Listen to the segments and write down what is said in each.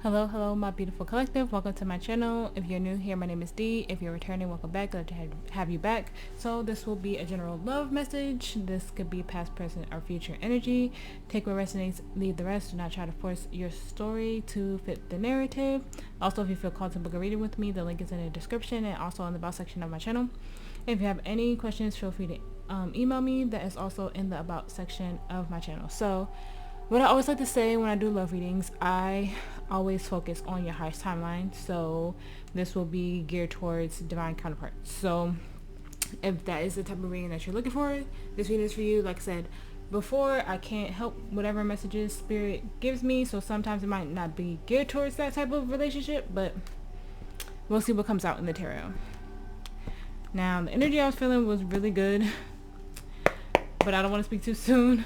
Hello, my beautiful collective. Welcome to my channel. If you're new here, my name is Dee. If you're returning, welcome back. Glad to have you back. So this will be a general love message. This could be past, present, or future energy. Take what resonates, leave the rest. Do not try to force your story to fit the narrative. Also, if you feel called to book a reading with me, the link is in the description and also in the about section of my channel. If you have any questions, feel free to email me. That is also in the about section of my channel. So what I always like to say when I do love readings, I always focus on your highest timeline. So this will be geared towards divine counterparts. So if that is the type of reading that you're looking for, this reading is for you. Like I said before, I can't help whatever messages spirit gives me. So sometimes it might not be geared towards that type of relationship, but we'll see what comes out in the tarot. Now, the energy I was feeling was really good, but I don't want to speak too soon.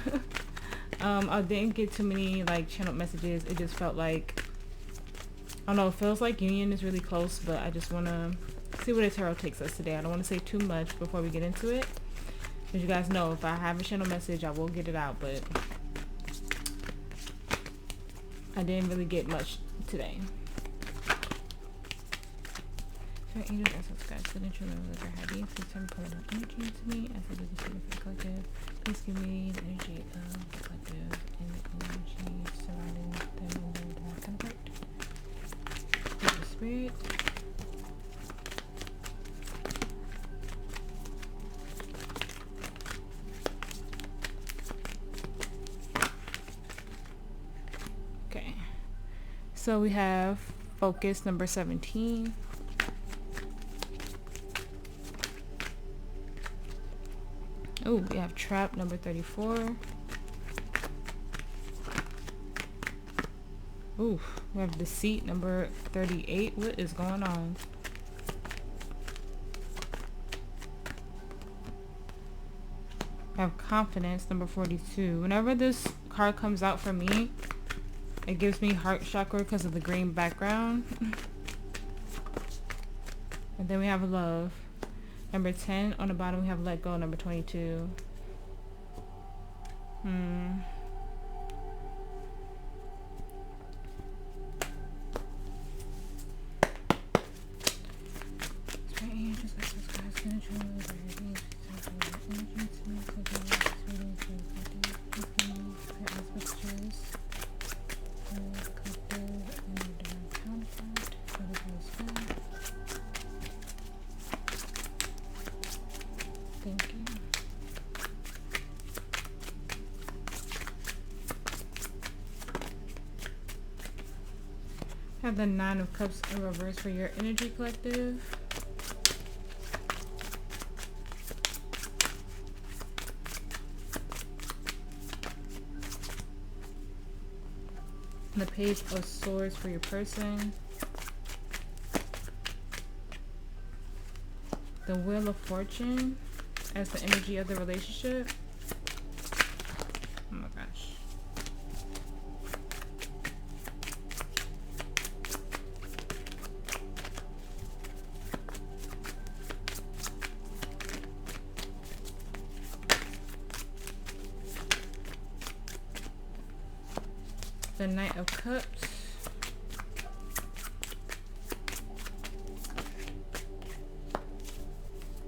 I didn't get too many like channeled messages. It just felt like, I don't know, it feels like union is really close, but I just want to see where the tarot takes us today. I don't want to say too much before we get into it, as you guys know, if I have a channel message, I will get it out, but I didn't really get much today. So angels and subscribe to the children of the happy. Please turn portal energy to me as I do the same for the collective. Please give me the energy of the collective and the energy surrounding them and their divine counterpart. The spirit. Okay. So we have focus number 17. Oh, we have trap number 34. Ooh, we have deceit number 38. What is going on? We have confidence number 42. Whenever this card comes out for me, it gives me heart chakra because of the green background. And then we have love. Number 10. On the bottom we have let go, number 22. Thank you. Have the 9 of Cups in reverse for your energy collective. The Page of Swords for your person. The Wheel of Fortune as the energy of the relationship. Oh my gosh. The Knight of Cups.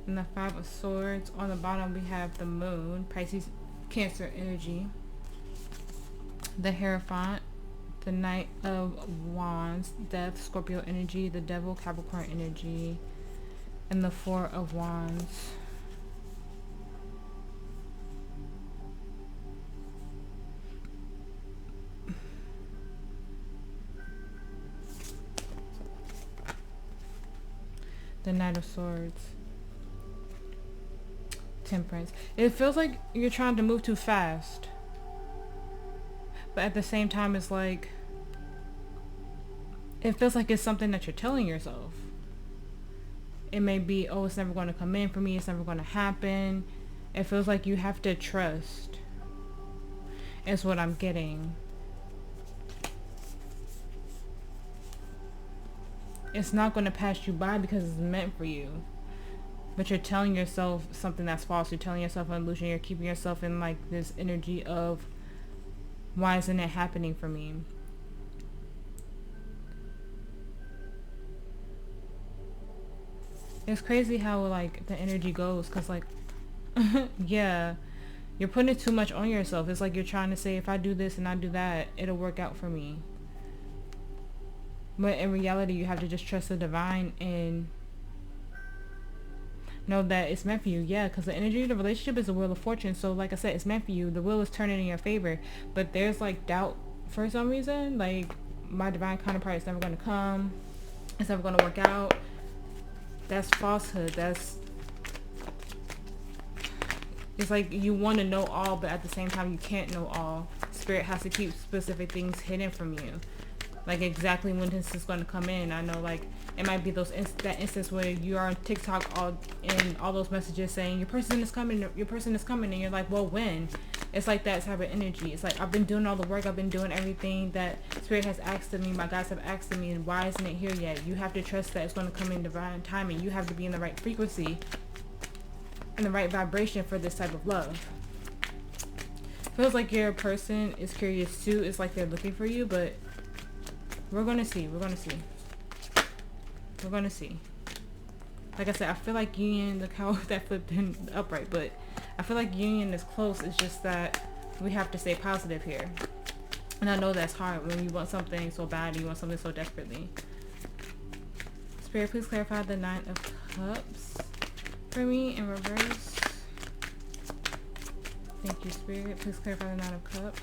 And the 5 of Swords. On the bottom we have the Moon, Pisces, Cancer energy. The Hierophant, the Knight of Wands, Death, Scorpio energy, the Devil, Capricorn energy, and the 4 of Wands. The Knight of Swords. Temperance. It feels like you're trying to move too fast, but at the same time it's like, it feels like it's something that you're telling yourself. It may be, oh, it's never going to come in for me, it's never going to happen. It feels like you have to trust, is what I'm getting. It's not going to pass you by because it's meant for you. But you're telling yourself something that's false. You're telling yourself an illusion. You're keeping yourself in like this energy of, why isn't it happening for me? It's crazy how like the energy goes, because like yeah, you're putting too much on yourself. It's like you're trying to say, if I do this and I do that, it'll work out for me. But in reality, you have to just trust the divine and know that it's meant for you. Yeah, because the energy of the relationship is the wheel of fortune. So like I said, it's meant for you. The wheel is turning in your favor. But there's like doubt for some reason. Like, my divine counterpart is never going to come. It's never going to work out. That's falsehood. It's like you want to know all, but at the same time you can't know all. Spirit has to keep specific things hidden from you. Like exactly when this is going to come in. I know like it might be that instance where you are on TikTok all those messages saying your person is coming, and you're like, well, when? It's like that type of energy. It's like, I've been doing all the work, I've been doing everything that Spirit has asked of me, my guides have asked of me, and why isn't it here yet? You have to trust that it's going to come in divine timing. You have to be in the right frequency and the right vibration for this type of love. Feels like your person is curious too. It's like they're looking for you, but we're gonna see. Like I said, I feel like union, look how that flipped in upright, but I feel like union is close. It's just that we have to stay positive here. And I know that's hard when you want something so bad, you want something so desperately. Spirit, please clarify the 9 of Cups for me in reverse. Thank you, Spirit. Please clarify the 9 of Cups.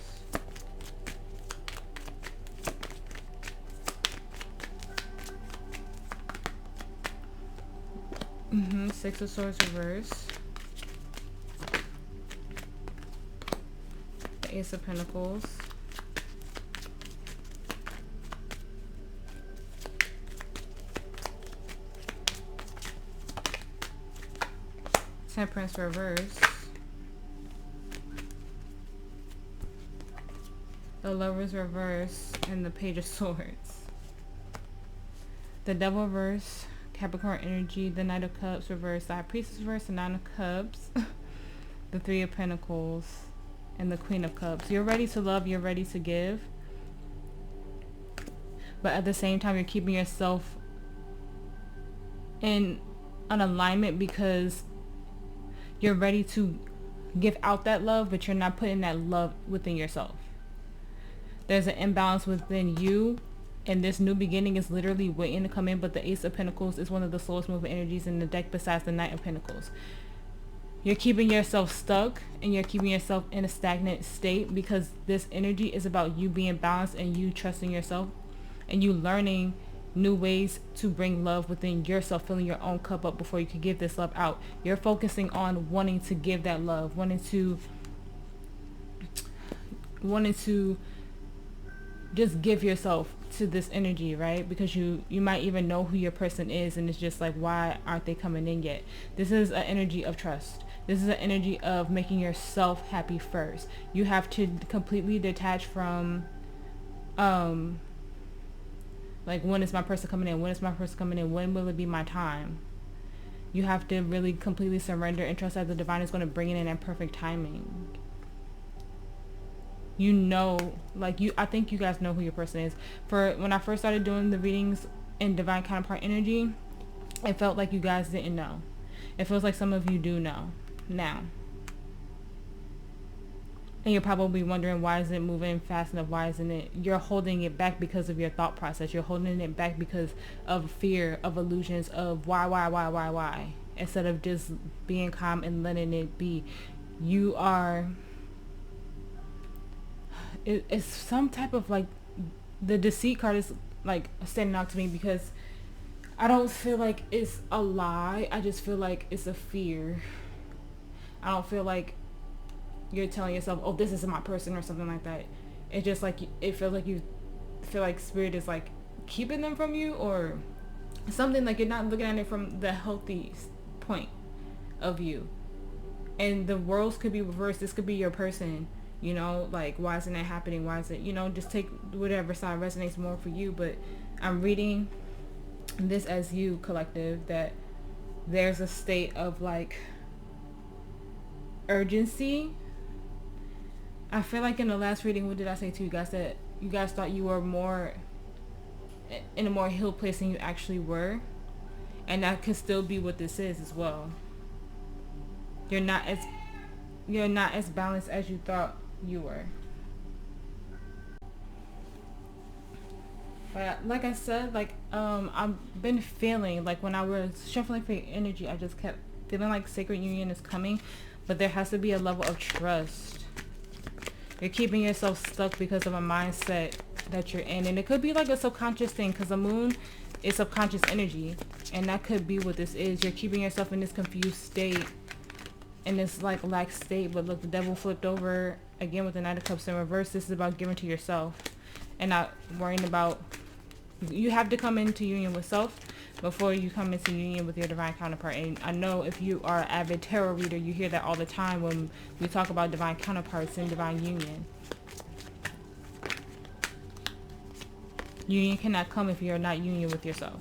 Six of Swords reverse. The Ace of Pentacles. Temperance reverse. The Lovers reverse and the Page of Swords. The Devil reverse. Capricorn energy, the Knight of Cups reverse, the High Priestess reverse, the 9 of Cups, the 3 of Pentacles, and the Queen of Cups. You're ready to love, you're ready to give, but at the same time you're keeping yourself in an alignment because you're ready to give out that love, but you're not putting that love within yourself. There's an imbalance within you. And this new beginning is literally waiting to come in, but the Ace of Pentacles is one of the slowest moving energies in the deck besides the Knight of Pentacles. You're keeping yourself stuck and you're keeping yourself in a stagnant state because this energy is about you being balanced and you trusting yourself and you learning new ways to bring love within yourself, filling your own cup up before you can give this love out. You're focusing on wanting to give that love, wanting to just give yourself to this energy, right? Because you might even know who your person is and it's just like, why aren't they coming in yet? This is an energy of trust. This is an energy of making yourself happy first. You have to completely detach from like, when is my person coming in? When is my person coming in? When will it be my time? You have to really completely surrender and trust that the divine is going to bring it in at perfect timing. You know, like I think you guys know who your person is. For when I first started doing the readings in divine counterpart energy, it felt like you guys didn't know. It feels like some of you do know now. And you're probably wondering, why isn't it moving fast enough? Why isn't it? You're holding it back because of your thought process. You're holding it back because of fear, of illusions, of why, instead of just being calm and letting it be. You are... It's some type of like, the deceit card is like standing out to me because I don't feel like it's a lie. I just feel like it's a fear. I don't feel like you're telling yourself, oh, this isn't my person or something like that. It's just like, it feels like you feel like Spirit is like keeping them from you or something. Like you're not looking at it from the healthy point of view. And the worlds could be reversed. This could be your person. You know, like, why isn't that happening? Why is it, you know, just take whatever side resonates more for you. But I'm reading this as you, collective, that there's a state of, like, urgency. I feel like in the last reading, what did I say to you guys? That you guys thought you were more in a more healed place than you actually were. And that could still be what this is as well. You're not as balanced as you thought you were. But like I said, like I've been feeling like when I was shuffling for your energy, I just kept feeling like sacred union is coming, but there has to be a level of trust. You're keeping yourself stuck because of a mindset that you're in, and it could be like a subconscious thing, because the moon is subconscious energy, and that could be what this is. You're keeping yourself in this confused state, in this like lax state. But look, the devil flipped over again with the Knight of Cups in reverse. This is about giving to yourself and not worrying about, you have to come into union with self before you come into union with your divine counterpart. And I know if you are an avid tarot reader, you hear that all the time when we talk about divine counterparts and divine union. Union cannot come if you're not union with yourself.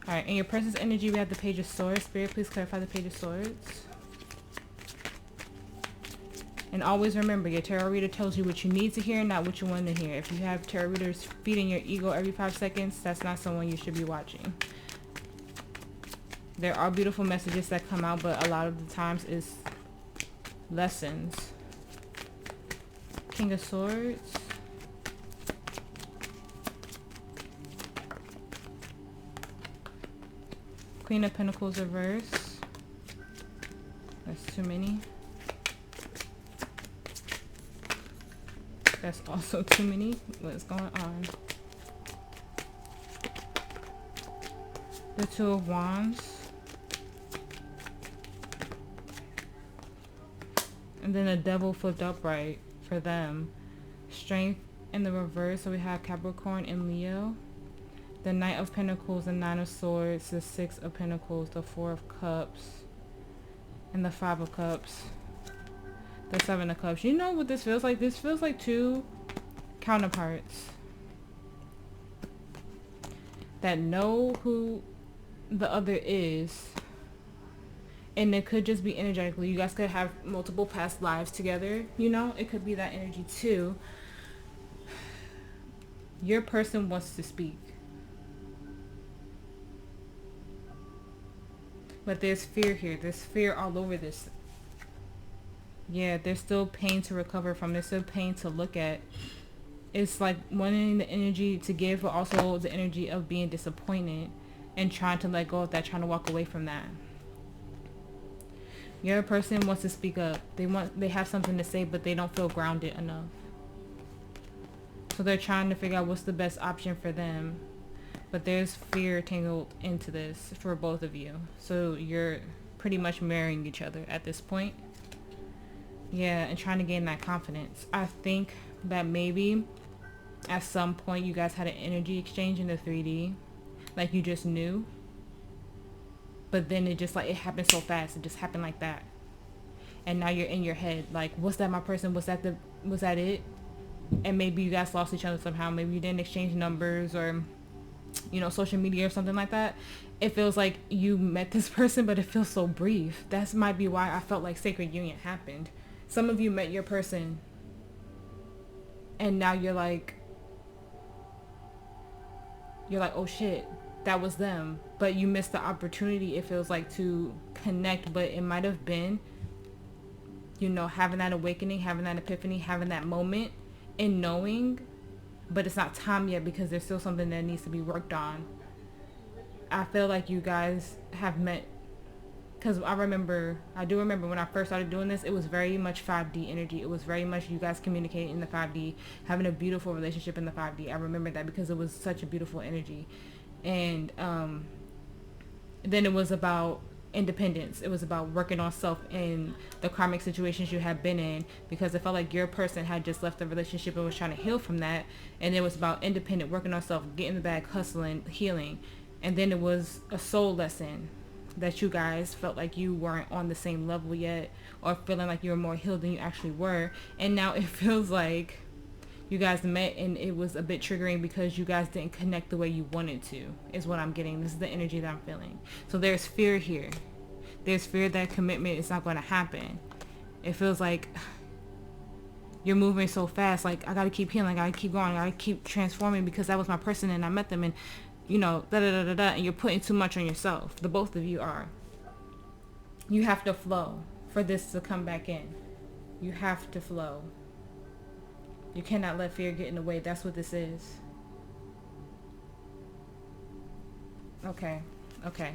Alright, in your person's energy, we have the Page of Swords. Spirit, please clarify the Page of Swords. And always remember, your tarot reader tells you what you need to hear, not what you want to hear. If you have tarot readers feeding your ego every 5 seconds, that's not someone you should be watching. There are beautiful messages that come out, but a lot of the times it's lessons. King of Swords. Queen of Pentacles reverse. That's too many. That's also too many. What's going on? The Two of Wands. And then the Devil flipped upright for them. Strength in the reverse. So we have Capricorn and Leo. The Knight of Pentacles, the Nine of Swords, the Six of Pentacles, the Four of Cups, and the Five of Cups. The Seven of Cups. You know what this feels like? This feels like two counterparts that know who the other is, and it could just be energetically. You guys could have multiple past lives together, you know? It could be that energy too. Your person wants to speak, but there's fear here. There's fear all over this. Yeah, there's still pain to recover from. There's still pain to look at. It's like wanting the energy to give, but also the energy of being disappointed and trying to let go of that, trying to walk away from that. Your person wants to speak up. They have something to say, but they don't feel grounded enough. So they're trying to figure out what's the best option for them. But there's fear tangled into this for both of you. So you're pretty much marrying each other at this point. Yeah, and trying to gain that confidence. I think that maybe at some point you guys had an energy exchange in the 3D. Like you just knew. But then it just like, it happened so fast. It just happened like that. And now you're in your head. Like, was that my person? Was that it? And maybe you guys lost each other somehow. Maybe you didn't exchange numbers or, you know, social media or something like that. It feels like you met this person, but it feels so brief. That might be why I felt like sacred union happened. Some of you met your person and now you're like, oh shit, that was them. But you missed the opportunity, it feels like, to connect. But it might have been, you know, having that awakening, having that epiphany, having that moment and knowing, but it's not time yet because there's still something that needs to be worked on. I feel like you guys have met, because I do remember when I first started doing this, it was very much 5D energy. It was very much you guys communicating in the 5D, having a beautiful relationship in the 5D. I remember that because it was such a beautiful energy. And then it was about independence. It was about working on self in the karmic situations you have been in, because it felt like your person had just left the relationship and was trying to heal from that. And it was about independent, working on self, getting the bag, hustling, healing. And then it was a soul lesson that you guys felt like you weren't on the same level yet, or feeling like you were more healed than you actually were. And now it feels like you guys met and it was a bit triggering because you guys didn't connect the way you wanted to, is what I'm getting. This is the energy that I'm feeling. So there's fear here. There's fear that commitment is not going to happen. It feels like you're moving so fast. Like, I got to keep healing. I got to keep going. I got to keep transforming because that was my person and I met them. And you know, da da da da da, and you're putting too much on yourself. The both of you are. You have to flow for this to come back in. You have to flow. You cannot let fear get in the way. That's what this is. Okay. Okay.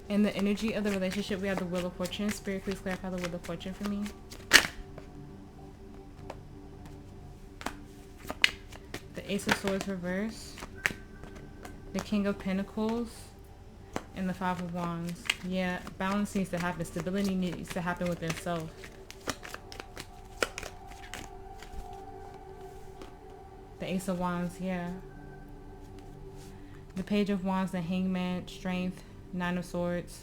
In the energy of the relationship, we have the Wheel of Fortune. Spirit, please clarify the Wheel of Fortune for me. The Ace of Swords reverse. The King of Pentacles. And the Five of Wands. Yeah, balance needs to happen. Stability needs to happen within self. The Ace of Wands, yeah. The Page of Wands, the Hangman, Strength, Nine of Swords.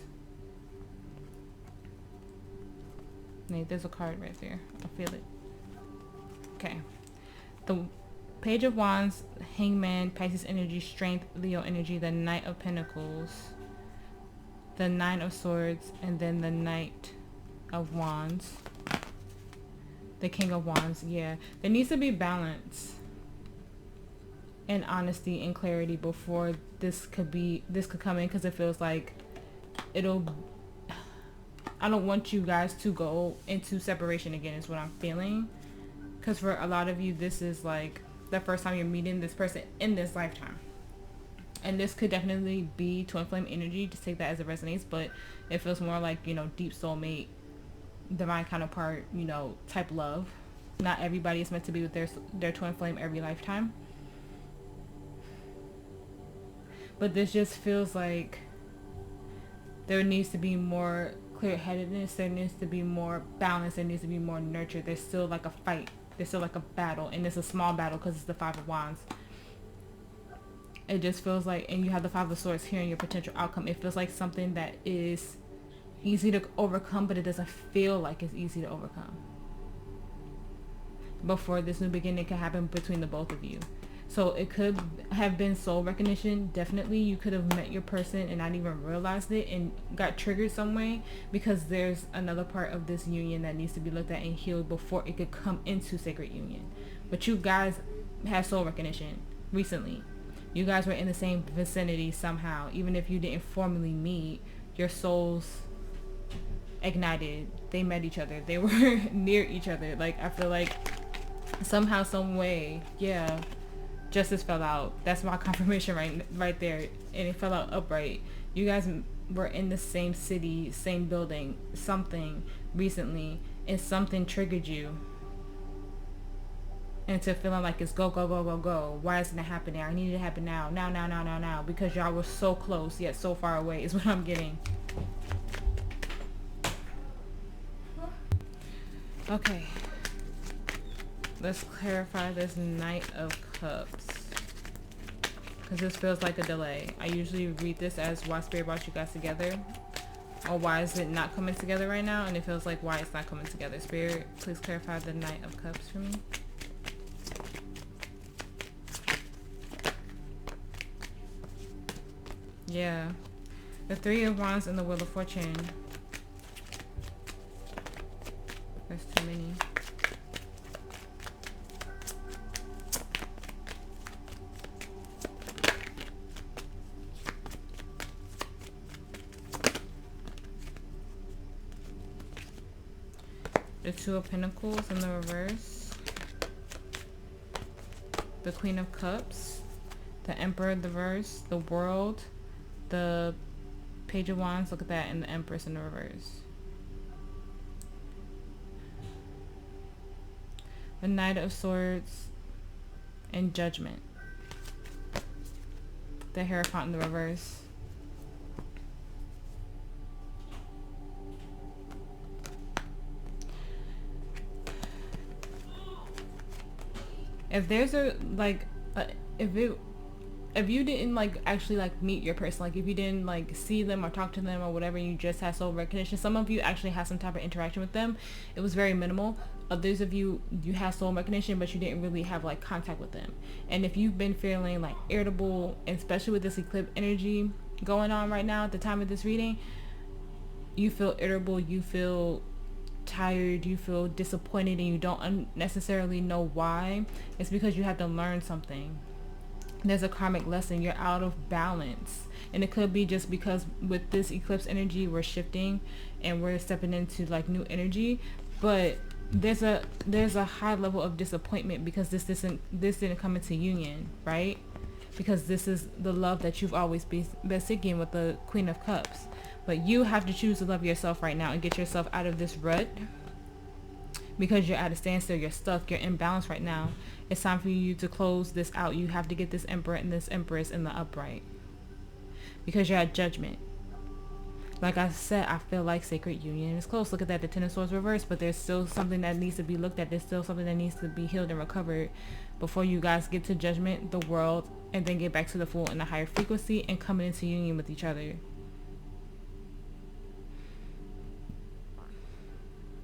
Wait, there's a card right there. I feel it. Okay. The Page of Wands, Hangman, Pisces energy, Strength, Leo energy, the Knight of Pentacles, the Nine of Swords, and then the Knight of Wands. The King of Wands, yeah. There needs to be balance and honesty and clarity before this could come in, because it feels like I don't want you guys to go into separation again, is what I'm feeling. Because for a lot of you, this is like the first time you're meeting this person in this lifetime. And this could definitely be twin flame energy. Just take that as it resonates. But it feels more like, you know, deep soulmate, divine counterpart, you know, type love. Not everybody is meant to be with their twin flame every lifetime. But this just feels like there needs to be more clear-headedness. There needs to be more balance. There needs to be more nurture. There's still like a fight. There's still like a battle. And it's a small battle because it's the Five of Wands. It just feels like, and you have the Five of Swords here in your potential outcome. It feels like something that is easy to overcome, but it doesn't feel like it's easy to overcome. Before this new beginning can happen between the both of you. So it could have been soul recognition. Definitely you could have met your person and not even realized it and got triggered some way, because there's another part of this union that needs to be looked at and healed before it could come into sacred union. But you guys had soul recognition recently. You guys were in the same vicinity somehow. Even if you didn't formally meet, your souls ignited. They met each other. They were near each other. Like, I feel like somehow, some way, yeah, justice fell out. That's my confirmation right there. And it fell out upright. You guys were in the same city, same building, something recently, and something triggered you into feeling like it's go, go, go, go, go. Why isn't it happening? I need it to happen now. Now. Because y'all were so close, yet so far away is what I'm getting. Okay. Let's clarify this Knight of Cups. Because this feels like a delay. I usually read this as why Spirit brought you guys together. Or why is it not coming together right now? And it feels like why it's not coming together. Spirit, please clarify the Knight of Cups for me. Yeah. The Three of Wands and the Wheel of Fortune. There's too many. The Two of Pentacles in the reverse. The Queen of Cups. The Emperor in the reverse. The World. The Page of Wands, look at that, and the Empress in the reverse. The Knight of Swords and Judgment. The Hierophant in the reverse. If there's if you didn't like actually like meet your person, like if you didn't like see them or talk to them or whatever, you just had soul recognition, some of you actually had some type of interaction with them. It was very minimal. Others of you had soul recognition, but you didn't really have like contact with them. And if you've been feeling like irritable, and especially with this eclipse energy going on right now at the time of this reading, you feel irritable, you feel tired, you feel disappointed, and you don't necessarily know why, it's because you have to learn something. There's a karmic lesson. You're out of balance. And it could be just because with this eclipse energy, we're shifting and we're stepping into like new energy. But there's a high level of disappointment because this didn't come into union, right? Because this is the love that you've always been seeking with the Queen of Cups. But you have to choose to love yourself right now and get yourself out of this rut, because you're at a standstill, you're stuck, you're imbalanced right now. It's time for you to close this out. You have to get this Emperor and this Empress in the upright, because you're at judgment. Like I said, I feel like sacred union is close. Look at that, the Ten of Swords reversed, but there's still something that needs to be looked at. There's still something that needs to be healed and recovered before you guys get to judgment, the world, and then get back to the Fool and the higher frequency and coming into union with each other.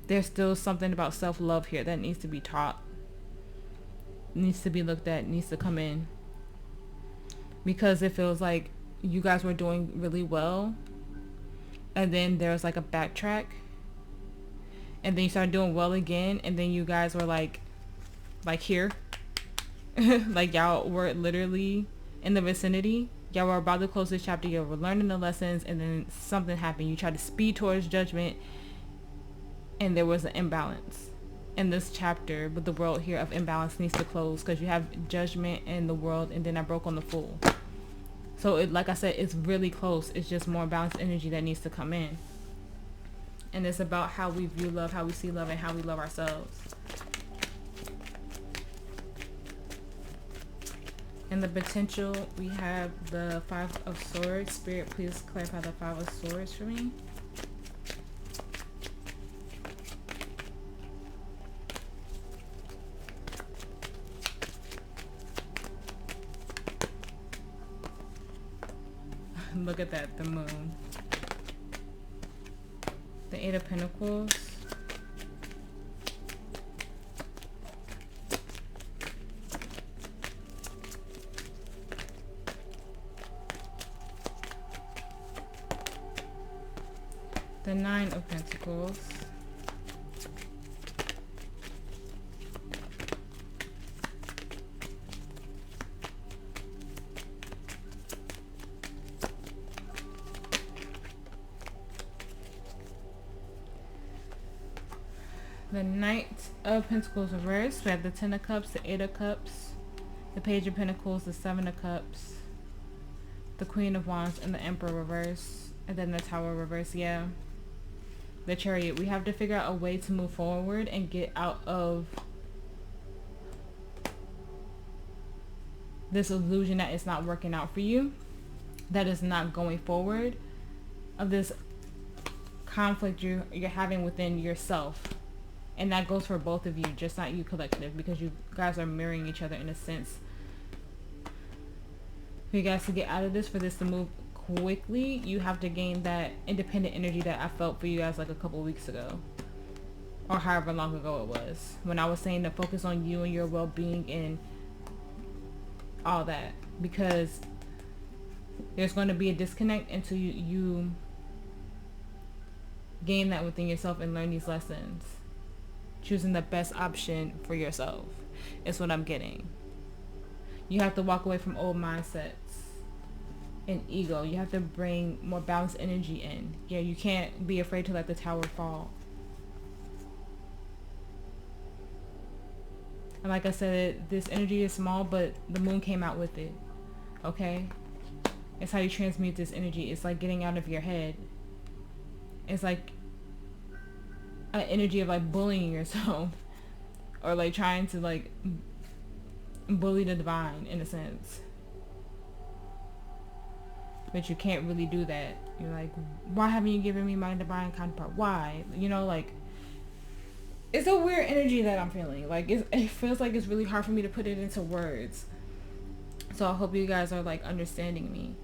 There's still something about self-love here that needs to be taught, needs to be looked at, needs to come in. Because it feels like you guys were doing really well, and then there's like a backtrack, and then you started doing well again, and then you guys were like here. Like y'all were literally in the vicinity. Y'all were about to close this chapter. Y'all were learning the lessons, and then something happened. You tried to speed towards judgment, and there was an imbalance in this chapter. But the world here of imbalance needs to close, because you have judgment in the world, and then I broke on the Fool. So it, like I said, it's really close. It's just more balanced energy that needs to come in. And it's about how we view love, how we see love, and how we love ourselves. And the potential, we have the Five of Swords. Spirit, please clarify the Five of Swords for me. Look at that, the Moon. The Eight of Pentacles. The Nine of Pentacles. The Knight of Pentacles reversed. We have the Ten of Cups, the Eight of Cups, the Page of Pentacles, the Seven of Cups, the Queen of Wands, and the Emperor reversed. And then the Tower reversed, yeah. The Chariot. We have to figure out a way to move forward and get out of this illusion that it's not working out for you, that is not going forward, of this conflict you're having within yourself. And that goes for both of you, just not you collective, because you guys are mirroring each other in a sense. For you guys to get out of this, for this to move quickly, you have to gain that independent energy that I felt for you guys like a couple weeks ago, or however long ago it was, when I was saying to focus on you and your well-being and all that, because there's going to be a disconnect until you gain that within yourself and learn these lessons. Choosing the best option for yourself is what I'm getting. You have to walk away from old mindsets and ego. You have to bring more balanced energy in. Yeah, you can't be afraid to let the tower fall. And like I said, this energy is small, but the Moon came out with it. Okay? It's how you transmute this energy. It's like getting out of your head. It's like an energy of like bullying yourself, or like trying to like bully the divine in a sense, but you can't really do that. You're like, why haven't you given me my divine counterpart? Why? You know, like, it's a weird energy that I'm feeling. Like, it feels like it's really hard for me to put it into words. So I hope you guys are like understanding me.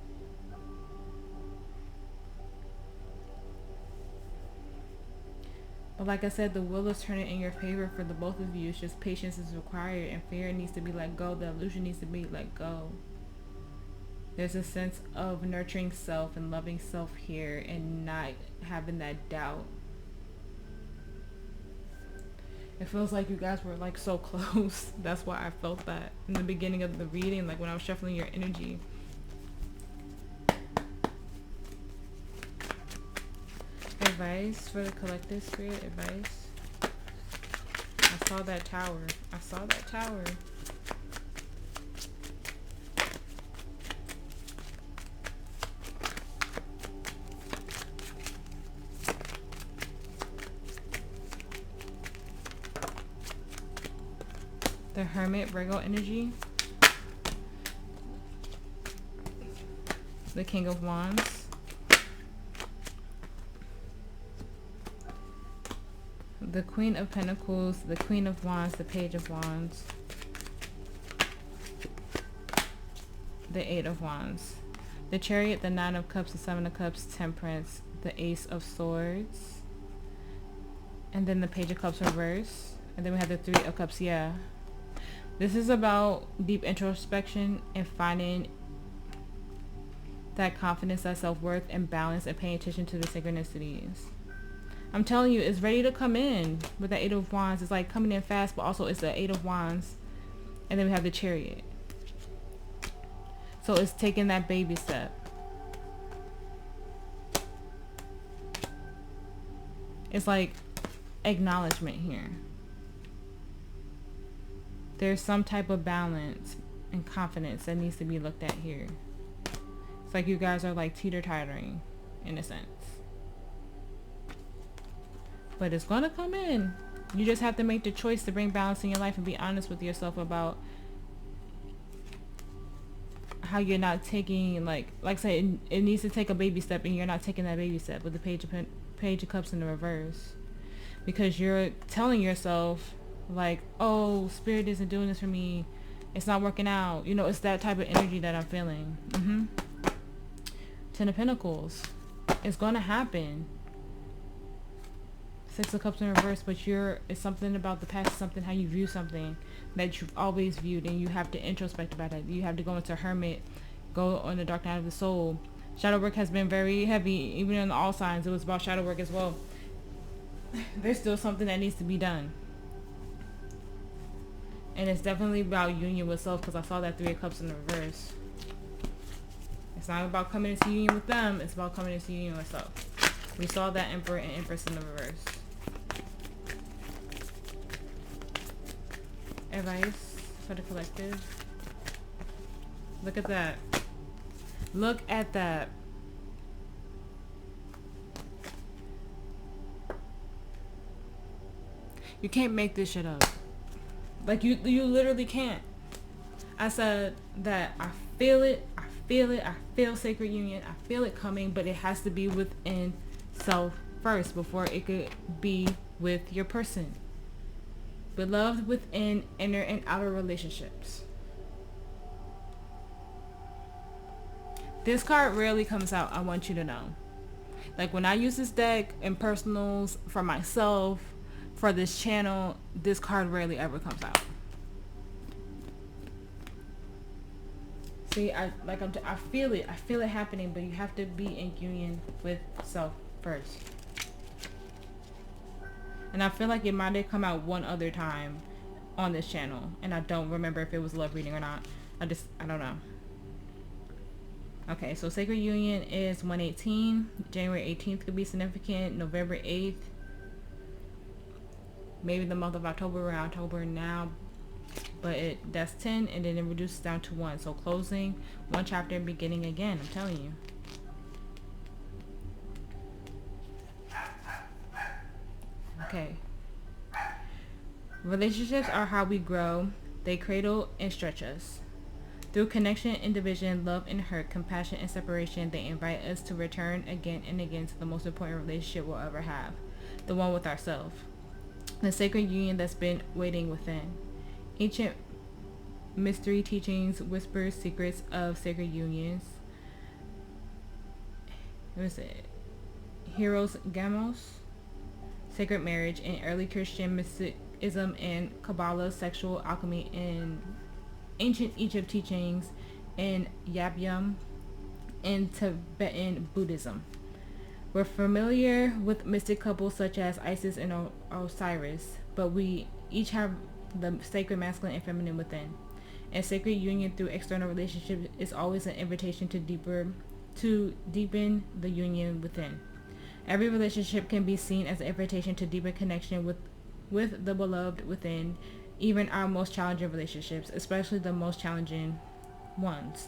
But like I said, the wheel is turning in your favor for the both of you. It's just patience is required, and fear needs to be let go. The illusion needs to be let go. There's a sense of nurturing self and loving self here, and not having that doubt. It feels like you guys were like so close. That's why I felt that in the beginning of the reading, like when I was shuffling your energy. Advice for the collective, spirit advice. I saw that tower. I saw that tower. The Hermit, Virgo energy. The King of Wands. The Queen of Pentacles, the Queen of Wands, the Page of Wands. The Eight of Wands. The Chariot, the Nine of Cups, the Seven of Cups, Temperance, the Ace of Swords. And then the Page of Cups reverse. And then we have the Three of Cups, yeah. This is about deep introspection and finding that confidence, that self-worth, and balance, and paying attention to the synchronicities. I'm telling you, it's ready to come in with the Eight of Wands. It's like coming in fast, but also it's the Eight of Wands. And then we have the Chariot. So it's taking that baby step. It's like acknowledgement here. There's some type of balance and confidence that needs to be looked at here. It's like you guys are like teeter-tottering in a sense. But it's going to come in. You just have to make the choice to bring balance in your life and be honest with yourself about how you're not taking, like I said, it needs to take a baby step, and you're not taking that baby step with the Page of Cups in the reverse. Because you're telling yourself, like, oh, Spirit isn't doing this for me, it's not working out, you know. It's that type of energy that I'm feeling. Ten of Pentacles, it's gonna happen. Six of Cups in reverse, but it's something about the past, something how you view something that you've always viewed, and you have to introspect about it. You have to go into Hermit, go on the dark night of the soul. Shadow work has been very heavy, even in all signs. It was about shadow work as well. There's still something that needs to be done. And it's definitely about union with self, because I saw that Three of Cups in the reverse. It's not about coming into union with them. It's about coming into union with self. We saw that Emperor and Empress in the reverse. Advice for the collective. Look at that. Look at that. You can't make this shit up. Like, you literally can't. I said that I feel it, I feel sacred union, I feel it coming, but it has to be within self first before it could be with your person. Beloved within inner and outer relationships. This card rarely comes out, I want you to know. Like, when I use this deck in personals for myself, for this channel, this card rarely ever comes out. See, I feel it. I feel it happening, but you have to be in union with self first. And I feel like it might have come out one other time on this channel, and I don't remember if it was love reading or not. I don't know. Okay, so Sacred Union is 118. January 18th could be significant. November 8th. Maybe the month of October. We're in October now. But that's 10, and then it reduces down to 1. So closing one chapter and beginning again. I'm telling you. Okay. Relationships are how we grow. They cradle and stretch us. Through connection and division, love and hurt, compassion and separation, they invite us to return again and again to the most important relationship we'll ever have. The one with ourselves. The sacred union that's been waiting within. Ancient mystery teachings, whispers, secrets of sacred unions. What is it? Heroes Gamos. Sacred marriage in early Christian mysticism and Kabbalah, sexual alchemy in ancient Egypt teachings, in Yabyum, and Tibetan Buddhism. We're familiar with mystic couples such as Isis and Osiris, but we each have the sacred masculine and feminine within. And sacred union through external relationships is always an invitation to deepen the union within. Every relationship can be seen as an invitation to deepen connection with the beloved within, even our most challenging relationships, especially the most challenging ones.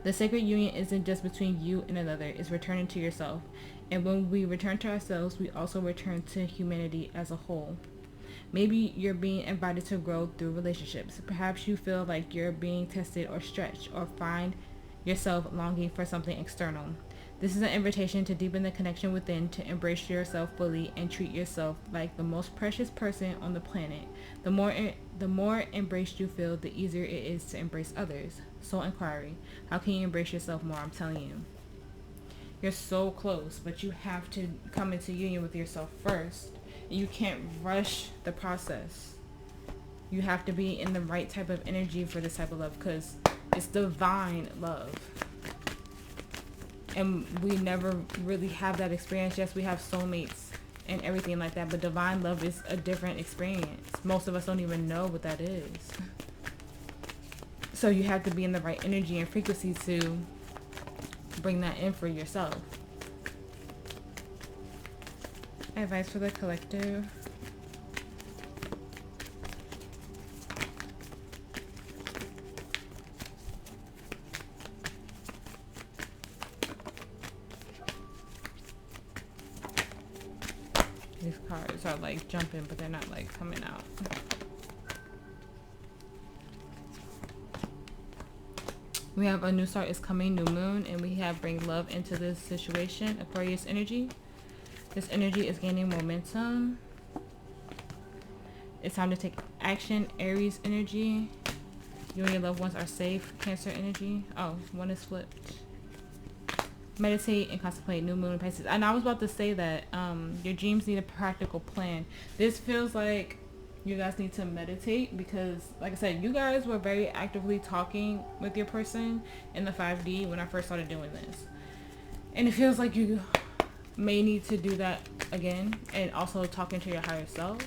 The sacred union isn't just between you and another, it's returning to yourself. And when we return to ourselves, we also return to humanity as a whole. Maybe you're being invited to grow through relationships. Perhaps you feel like you're being tested or stretched, or find yourself longing for something external. This is an invitation to deepen the connection within, to embrace yourself fully and treat yourself like the most precious person on the planet. The more embraced you feel, the easier it is to embrace others. Soul inquiry. How can you embrace yourself more? I'm telling you. You're so close, but you have to come into union with yourself first. You can't rush the process. You have to be in the right type of energy for this type of love, because it's divine love. And we never really have that experience. Yes, we have soulmates and everything like that, but divine love is a different experience. Most of us don't even know what that is. So you have to be in the right energy and frequency to bring that in for yourself. Advice for the collective. These cards are like jumping, but they're not like coming out. We have a new start is coming, new moon, and we have bring love into this situation, Aquarius energy. This energy is gaining momentum. It's time to take action, Aries energy. You and your loved ones are safe, Cancer energy. Oh, one is flipped. Meditate and contemplate, new moon, Pisces. And I was about to say that your dreams need a practical plan. This feels like you guys need to meditate, because like I said, you guys were very actively talking with your person in the 5D when I first started doing this, and it feels like you may need to do that again, and also talking to your higher self.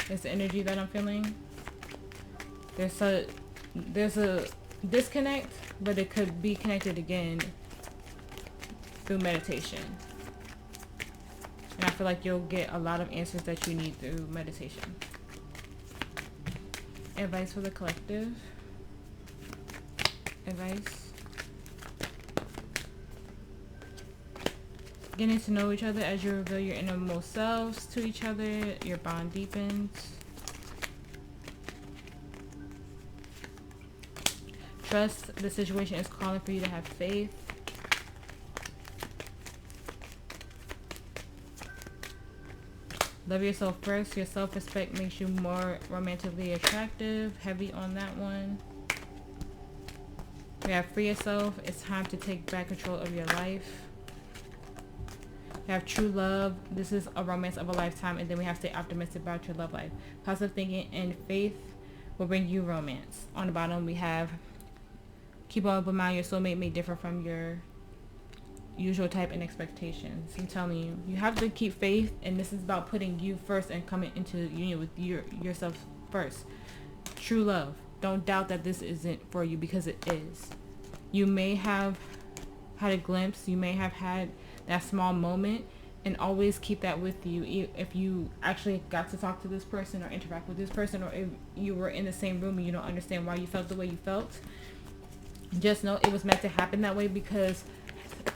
It's the energy that I'm feeling. There's a disconnect, but it could be connected again through meditation. And I feel like you'll get a lot of answers that you need through meditation. Advice for the collective. Advice. Getting to know each other as you reveal your innermost selves to each other. Your bond deepens. Trust the situation is calling for you to have faith. Love yourself first. Your self-respect makes you more romantically attractive. Heavy on that one. We have free yourself. It's time to take back control of your life. We have true love. This is a romance of a lifetime. And then we have stay optimistic about your love life. Positive thinking and faith will bring you romance. On the bottom we have keep on in mind your soulmate may differ from your usual type and expectations. I'm telling you, you have to keep faith, and this is about putting you first and coming into union with yourself first. True love. Don't doubt that this isn't for you, because it is. You may have had a glimpse, you may have had that small moment, and always keep that with you. If you actually got to talk to this person or interact with this person, or if you were in the same room and you don't understand why you felt the way you felt, just know it was meant to happen that way, because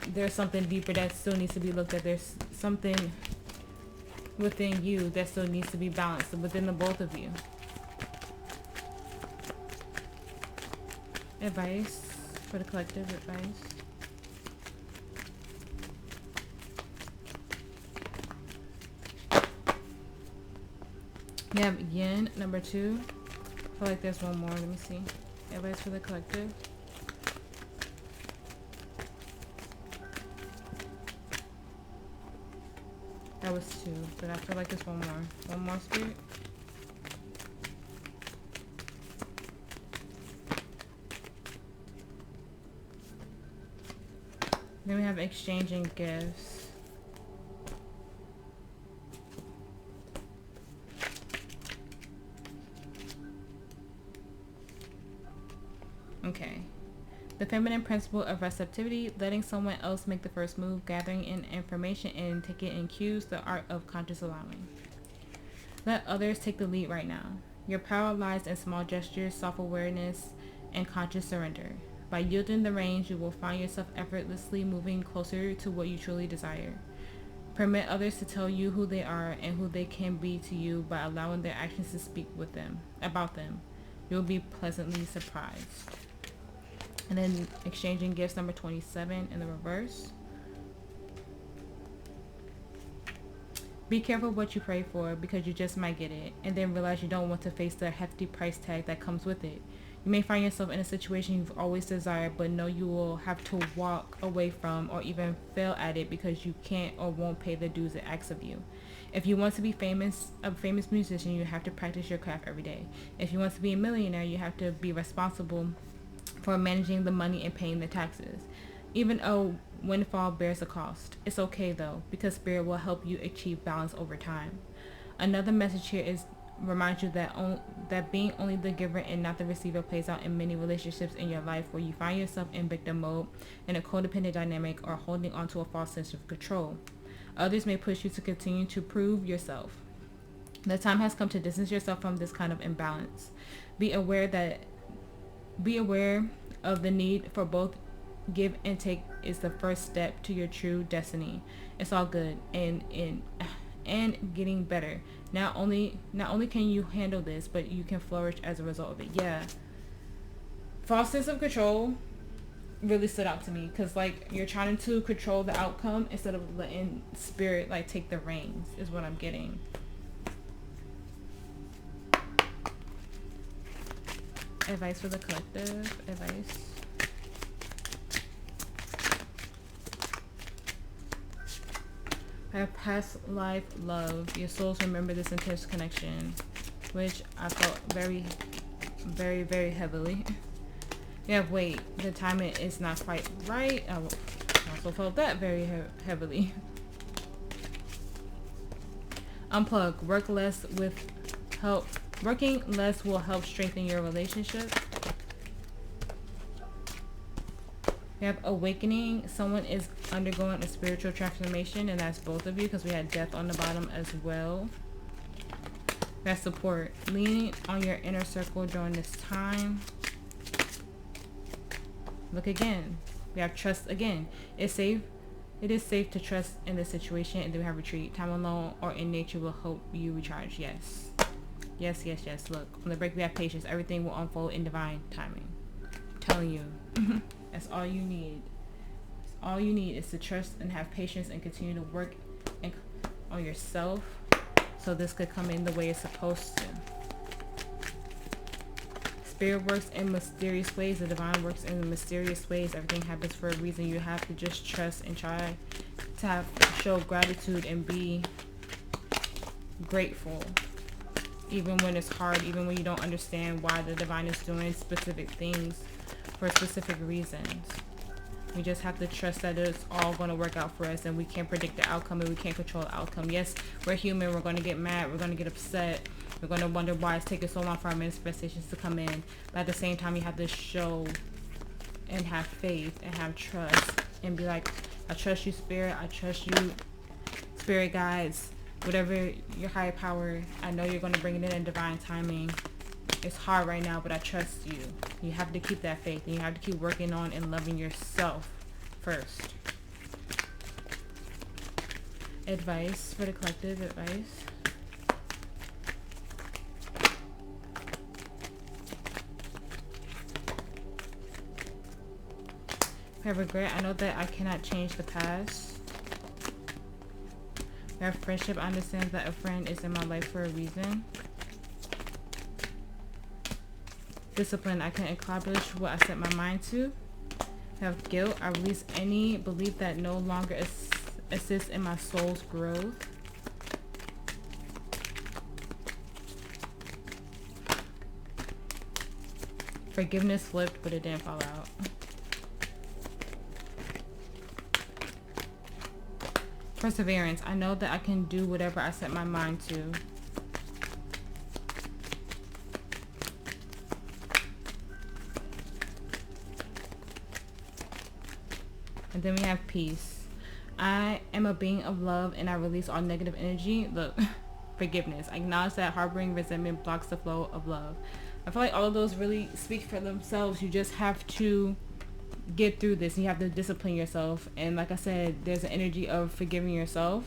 there's something deeper that still needs to be looked at. There's something within you that still needs to be balanced within the both of you. Advice for the collective. Advice. We have yin, number 2. I feel like there's one more. Let me see. Advice for the collective. That was 2, but I feel like there's one more. One more, Spirit. Then we have exchanging gifts. Okay. The feminine principle of receptivity, letting someone else make the first move, gathering in information and taking in cues, the art of conscious allowing. Let others take the lead right now. Your power lies in small gestures, self-awareness, and conscious surrender. By yielding the reins, you will find yourself effortlessly moving closer to what you truly desire. Permit others to tell you who they are and who they can be to you by allowing their actions to speak with them about them. You'll be pleasantly surprised. And then exchanging gifts, number 27 in the reverse. Be careful what you pray for, because you just might get it, and then realize you don't want to face the hefty price tag that comes with it. You may find yourself in a situation you've always desired, but know you will have to walk away from or even fail at it because you can't or won't pay the dues it asks of you. If you want to be a famous musician, you have to practice your craft every day. If you want to be a millionaire, you have to be responsible for managing the money and paying the taxes. Even a windfall bears a cost. It's okay though, because Spirit will help you achieve balance over time. Another message here is remind you that being only the giver and not the receiver plays out in many relationships in your life where you find yourself in victim mode, in a codependent dynamic, or holding on to a false sense of control. Others may push you to continue to prove yourself. The time has come to distance yourself from this kind of imbalance. Be aware of the need for both. Give and take is the first step to your true destiny. It's all good and getting better. Not only can you handle this, but you can flourish as a result of it. Yeah. False sense of control really stood out to me, because like you're trying to control the outcome instead of letting Spirit like take the reins is what I'm getting. Advice for the collective. Advice. Have past life love. Your souls remember this intense connection, which I felt very, very, very heavily. Yeah, wait, the timing is not quite right. I also felt that very heavily. Unplug. Working less will help strengthen your relationship. We have awakening. Someone is undergoing a spiritual transformation, and that's both of you, because we had death on the bottom as well. We have support. Lean on your inner circle during this time. Look again. We have trust again. It is safe to trust in this situation. And then we have retreat. Time alone or in nature will help you recharge. Yes. Yes, yes, yes. Look, on the break we have patience. Everything will unfold in divine timing. I'm telling you. That's all you need. All you need is to trust and have patience and continue to work on yourself so this could come in the way it's supposed to. Spirit works in mysterious ways. The divine works in mysterious ways. Everything happens for a reason. You have to just trust and try to show gratitude and be grateful. Even when it's hard, even when you don't understand why the divine is doing specific things for specific reasons. We just have to trust that it's all going to work out for us, and we can't predict the outcome and we can't control the outcome. Yes, we're human. We're going to get mad. We're going to get upset. We're going to wonder why it's taking so long for our manifestations to come in. But at the same time, you have to show and have faith and have trust and be like, I trust you, Spirit. I trust you, Spirit guides. Whatever your higher power, I know you're going to bring it in divine timing. It's hard right now, but I trust you. You have to keep that faith, and you have to keep working on and loving yourself first. Advice for the collective. Advice. I have regret. I know that I cannot change the past. I have friendship. I understand that a friend is in my life for a reason. Discipline. I can accomplish what I set my mind to. I have guilt. I release any belief that no longer assists in my soul's growth. Forgiveness flipped, but it didn't fall out. Perseverance. I know that I can do whatever I set my mind to. And then we have peace. I am a being of love and I release all negative energy. Look, forgiveness. I acknowledge that harboring resentment blocks the flow of love. I feel like all of those really speak for themselves. You just have to get through this. You have to discipline yourself. And like I said, there's an energy of forgiving yourself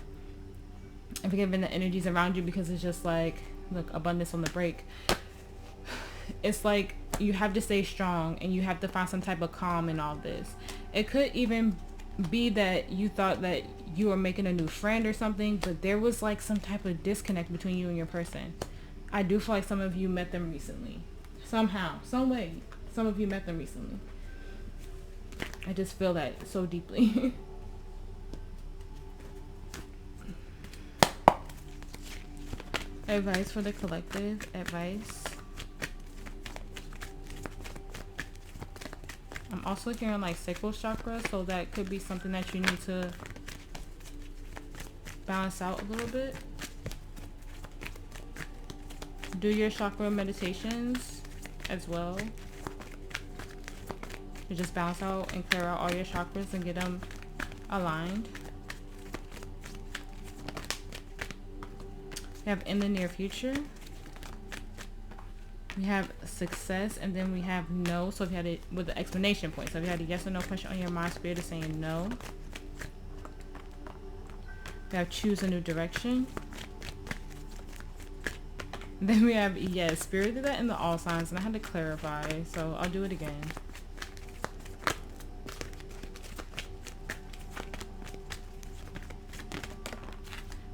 and forgiving the energies around you, because it's just like, look, abundance on the break. It's like you have to stay strong and you have to find some type of calm in all this. It could even be that you thought that you were making a new friend or something, but there was like some type of disconnect between you and your person. I do feel like some of you met them recently. Somehow, some way, some of you met them recently. I just feel that so deeply. Advice for the collective. Advice. I'm also hearing like sacral chakra, so that could be something that you need to balance out a little bit. Do your chakra meditations as well to just balance out and clear out all your chakras and get them aligned. We have in the near future. We have success, and then we have no. So if you had it with the explanation point, so if you had a yes or no question on your mind, Spirit is saying no. We have choose a new direction. Then we have yes. Spirit did that in the all signs, and I had to clarify, so I'll do it again.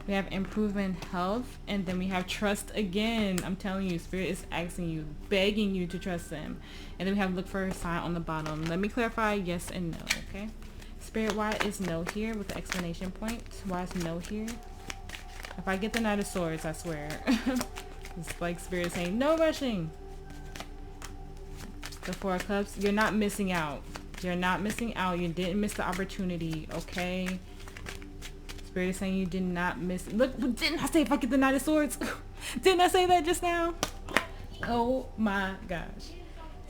We have improvement health, and then we have trust again. I'm telling you, Spirit is asking you, begging you to trust them. And then we have look for a sign on the bottom. Let me clarify yes and no, okay? Spirit, why is no here with the explanation point? Why is no here? If I get the Knight of Swords, I swear. It's like Spirit saying, no rushing. The Four of Cups, you're not missing out. You're not missing out. You didn't miss the opportunity, okay? Spirit is saying you did not miss. Look, didn't I say if I get the Knight of Swords? Didn't I say that just now? Oh my gosh.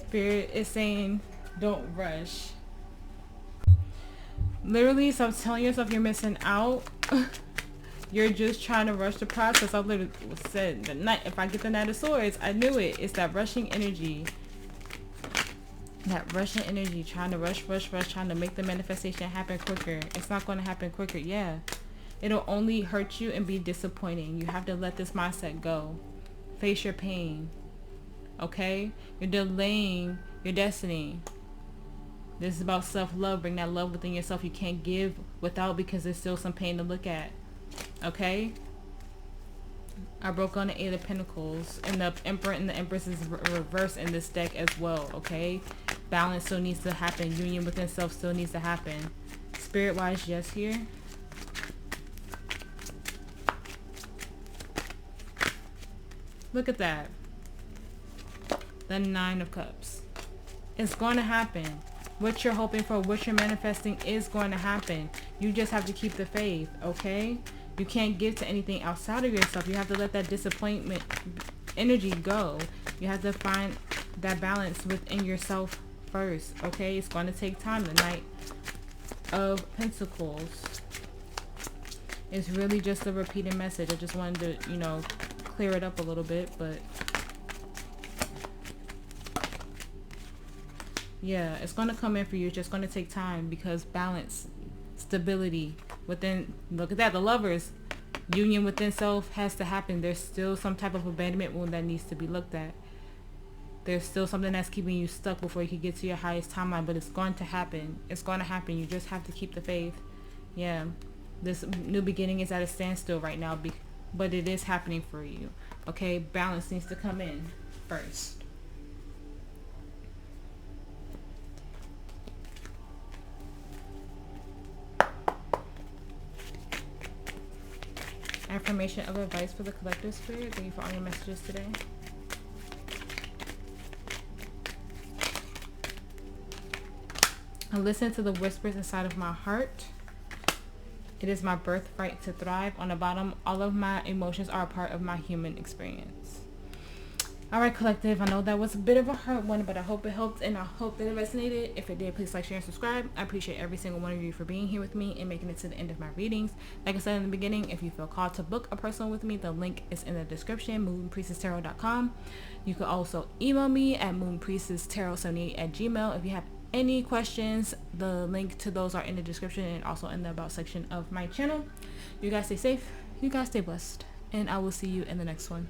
Spirit is saying don't rush. Literally, stop telling yourself you're missing out. You're just trying to rush the process. I literally said the night. If I get the Knight of Swords, I knew it. It's that rushing energy. That rushing energy, trying to rush, trying to make the manifestation happen quicker. It's not going to happen quicker. Yeah. It'll only hurt you and be disappointing. You have to let this mindset go. Face your pain. Okay? You're delaying your destiny. This is about self-love. Bring that love within yourself. You can't give without, because there's still some pain to look at. Okay? I broke on the Eight of Pentacles. And the Emperor and the Empress is reversed in this deck as well. Okay? Balance still needs to happen. Union within self still needs to happen. Spirit-wise, yes here. Look at that. The Nine of Cups. It's going to happen. What you're hoping for, what you're manifesting is going to happen. You just have to keep the faith, okay? You can't give to anything outside of yourself. You have to let that disappointment energy go. You have to find that balance within yourself first, okay? It's going to take time. The Knight of Pentacles is really just a repeating message. I just wanted to, you know, clear it up a little bit, but yeah, it's going to come in for you. It's just going to take time, because balance, stability within, look at that, the Lovers, union within self has to happen. There's still some type of abandonment wound that needs to be looked at. There's still something that's keeping you stuck before you can get to your highest timeline, but it's going to happen. It's going to happen. You just have to keep the faith. Yeah, this new beginning is at a standstill right now, but it is happening for you. Okay, balance needs to come in first. Affirmation of advice for the collective, Spirit. Thank you for all your messages today. I listen to the whispers inside of my heart. It is my birthright to thrive. On the bottom, all of my emotions are a part of my human experience. Alright, collective, I know that was a bit of a hard one, but I hope it helped and I hope that it resonated. If it did, please like, share, and subscribe. I appreciate every single one of you for being here with me and making it to the end of my readings. Like I said in the beginning, if you feel called to book a personal with me, the link is in the description, MoonPriestessTarot.com. You can also email me at MoonPriestessTarot78@gmail.com if you have any questions. The link to those are in the description and also in the about section of my channel. You guys stay safe, you guys stay blessed, and I will see you in the next one.